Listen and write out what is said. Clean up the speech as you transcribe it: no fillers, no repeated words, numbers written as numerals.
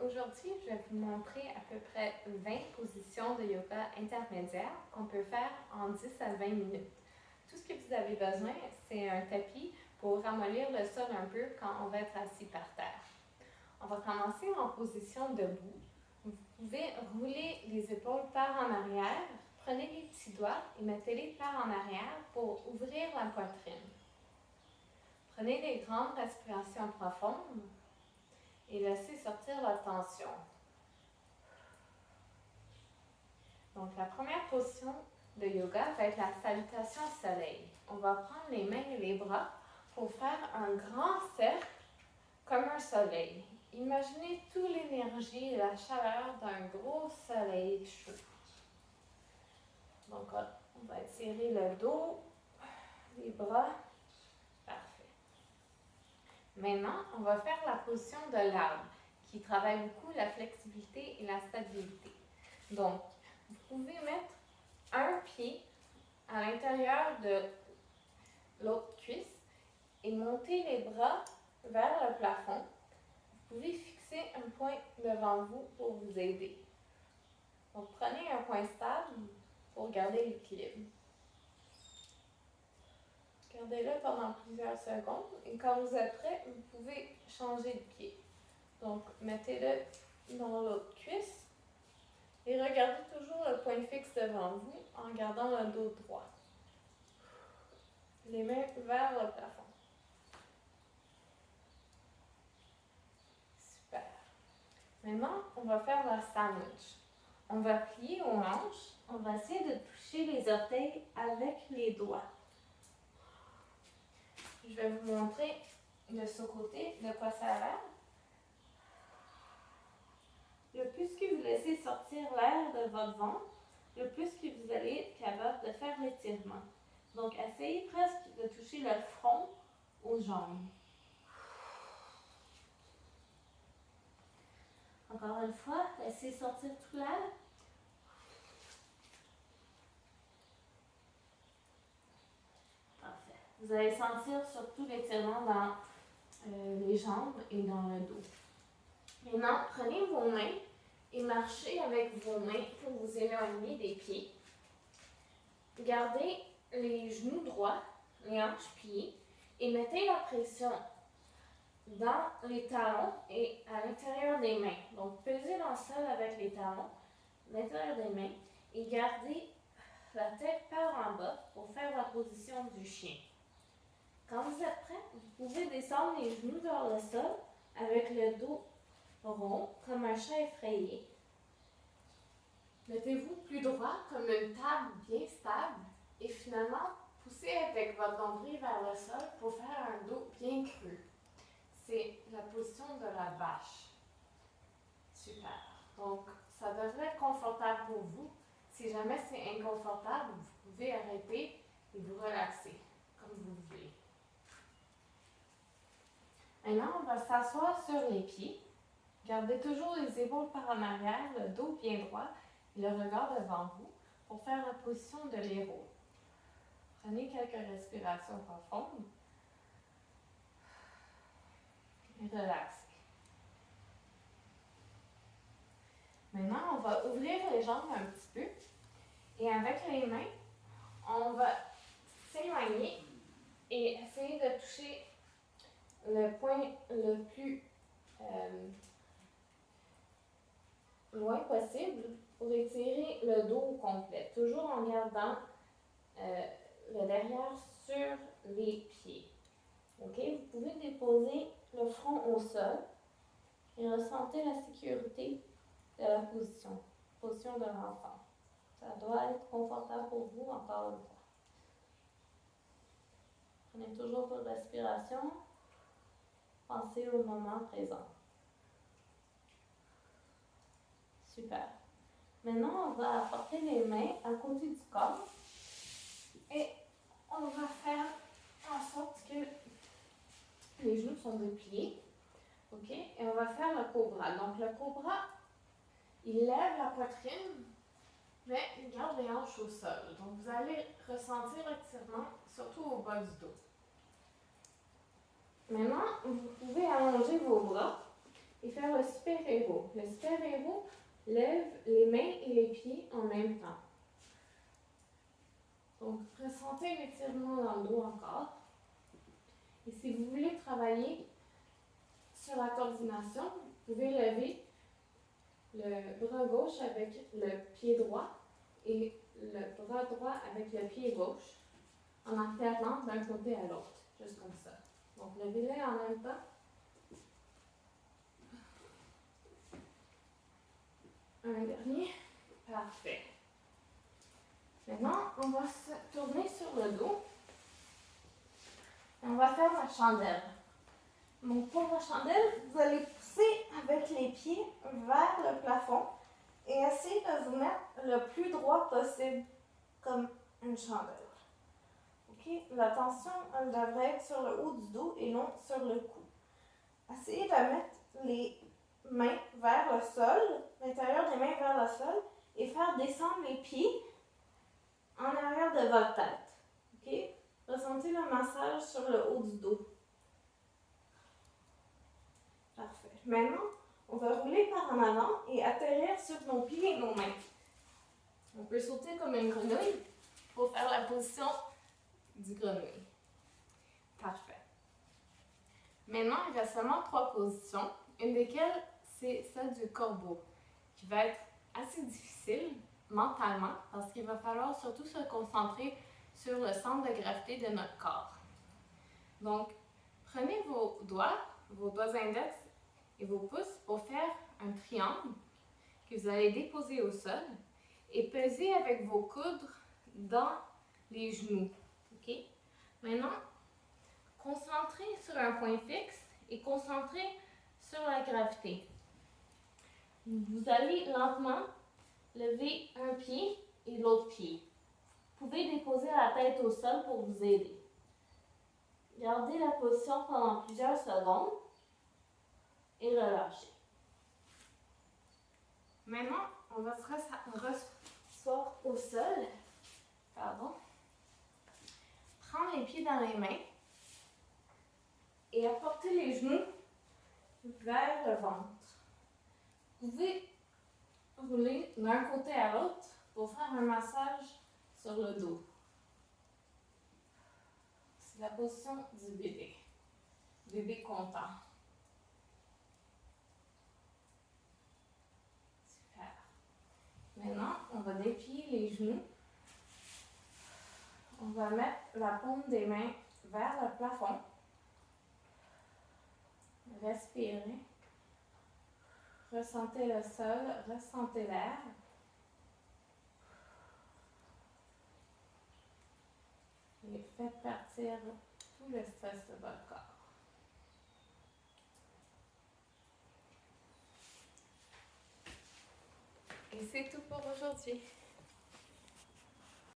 aujourd'hui, je vais vous montrer à peu près 20 positions de yoga intermédiaires qu'on peut faire en 10 à 20 minutes. Tout ce que vous avez besoin, c'est un tapis pour ramollir le sol un peu quand on va être assis par terre. On va commencer en position debout. Vous pouvez rouler les épaules par en arrière, prenez les petits doigts et mettez-les par en arrière pour ouvrir la poitrine. Prenez des grandes respirations profondes et laissez sortir la tension. Donc, la première position de yoga va être la salutation soleil. On va prendre les mains et les bras pour faire un grand cercle comme un soleil. Imaginez toute l'énergie et la chaleur d'un gros soleil chaud. Donc, on va étirer le dos, les bras. Parfait. Maintenant, on va faire la position de l'arbre qui travaille beaucoup la flexibilité et la stabilité. Donc, vous pouvez mettre un pied à l'intérieur de l'autre cuisse et monter les bras vers le plafond. Vous pouvez fixer un point devant vous pour vous aider. Donc, prenez un point stable pour garder l'équilibre. Gardez-le pendant plusieurs secondes et quand vous êtes prêt, vous pouvez changer de pied. Donc, mettez-le dans l'autre cuisse et regardez toujours le point fixe devant vous en gardant le dos droit. Les mains vers le plafond. Super. Maintenant, on va faire la sandwich. On va plier aux hanches. On va essayer de toucher les orteils avec les doigts. Je vais vous montrer de ce côté de quoi ça a l'air. Le plus que vous laissez sortir l'air de votre ventre, le plus que vous allez être capable de faire l'étirement. Donc, essayez presque de toucher le front aux jambes. Encore une fois, laissez sortir tout l'air. Parfait. Vous allez sentir surtout l'étirement dans les jambes et dans le dos. Maintenant, prenez vos mains et marchez avec vos mains pour vous éloigner des pieds. Gardez les genoux droits, les hanches pliées et mettez la pression dans les talons et à l'intérieur des mains. Donc, pesez dans le sol avec les talons, l'intérieur des mains et gardez la tête par en bas pour faire la position du chien. Quand vous êtes prêt, vous pouvez descendre les genoux vers le sol avec le dos rond comme un chat effrayé. Mettez-vous plus droit comme une table bien stable et finalement, poussez avec votre nombril vers le sol pour faire un dos bien creux. C'est la position de la vache. Super. Donc, ça devrait être confortable pour vous. Si jamais c'est inconfortable, vous pouvez arrêter et vous relaxer comme vous voulez. Maintenant, on va s'asseoir sur les pieds. Gardez toujours les épaules par en arrière, le dos bien droit et le regard devant vous pour faire la position de l'héros. Prenez quelques respirations profondes et relaxez. Maintenant, on va ouvrir les jambes un petit peu et avec les mains, on va s'éloigner et essayer de toucher le point le plus loin possible pour étirer le dos au complet, toujours en gardant le derrière sur les pieds. OK? Vous pouvez déposer le front au sol et ressentez la sécurité de la position de l'enfant. Ça doit être confortable pour vous, encore une fois. Prenez toujours votre respiration. Pensez au moment présent. Super. Maintenant, on va apporter les mains à côté du corps et on va faire en sorte que les genoux sont dépliés. OK? Et on va faire le cobra. Donc, le cobra, il lève la poitrine, mais il garde les hanches au sol. Donc, vous allez ressentir l'étirement, surtout au bas du dos. Maintenant, vous pouvez allonger vos bras et faire le super-héros. Le super-héros lève les mains et les pieds en même temps. Donc, ressentez un étirement dans le dos encore. Et si vous voulez travailler sur la coordination, vous pouvez lever le bras gauche avec le pied droit et le bras droit avec le pied gauche en alternant d'un côté à l'autre, juste comme ça. Donc, levez-les en même temps. Un dernier. Parfait. Maintenant, on va se tourner sur le dos. Et on va faire la chandelle. Donc, pour la chandelle, vous allez pousser avec les pieds vers le plafond et essayer de vous mettre le plus droit possible, comme une chandelle. OK? La tension, elle devrait être sur le haut du dos et non sur le cou. Essayez de mettre les mains vers le sol, l'intérieur des mains vers le sol, et faire descendre les pieds en arrière de votre tête. OK? Ressentez le massage sur le haut du dos. Parfait. Maintenant, on va rouler par en avant et atterrir sur nos pieds et nos mains. On peut sauter comme une grenouille pour faire la position du grenouille. Parfait. Maintenant, il reste seulement 3 positions, une desquelles c'est celle du corbeau, qui va être assez difficile mentalement parce qu'il va falloir surtout se concentrer sur le centre de gravité de notre corps. Donc, prenez vos doigts index et vos pouces pour faire un triangle que vous allez déposer au sol et peser avec vos coudes dans les genoux. OK? Maintenant, concentrez sur un point fixe et concentrez sur la gravité. Vous allez lentement lever un pied et l'autre pied. Vous pouvez déposer la tête au sol pour vous aider. Gardez la position pendant plusieurs secondes et relâchez. Maintenant, on va se rasseoir au sol. Prendre les pieds dans les mains et apporter les genoux vers le ventre. Vous pouvez rouler d'un côté à l'autre pour faire un massage sur le dos. C'est la position du bébé. Bébé content. Super. Maintenant, on va déplier les genoux. On va mettre la paume des mains vers le plafond. Respirez. Ressentez le sol, ressentez l'air. Et faites partir tout le stress de votre corps. Et c'est tout pour aujourd'hui.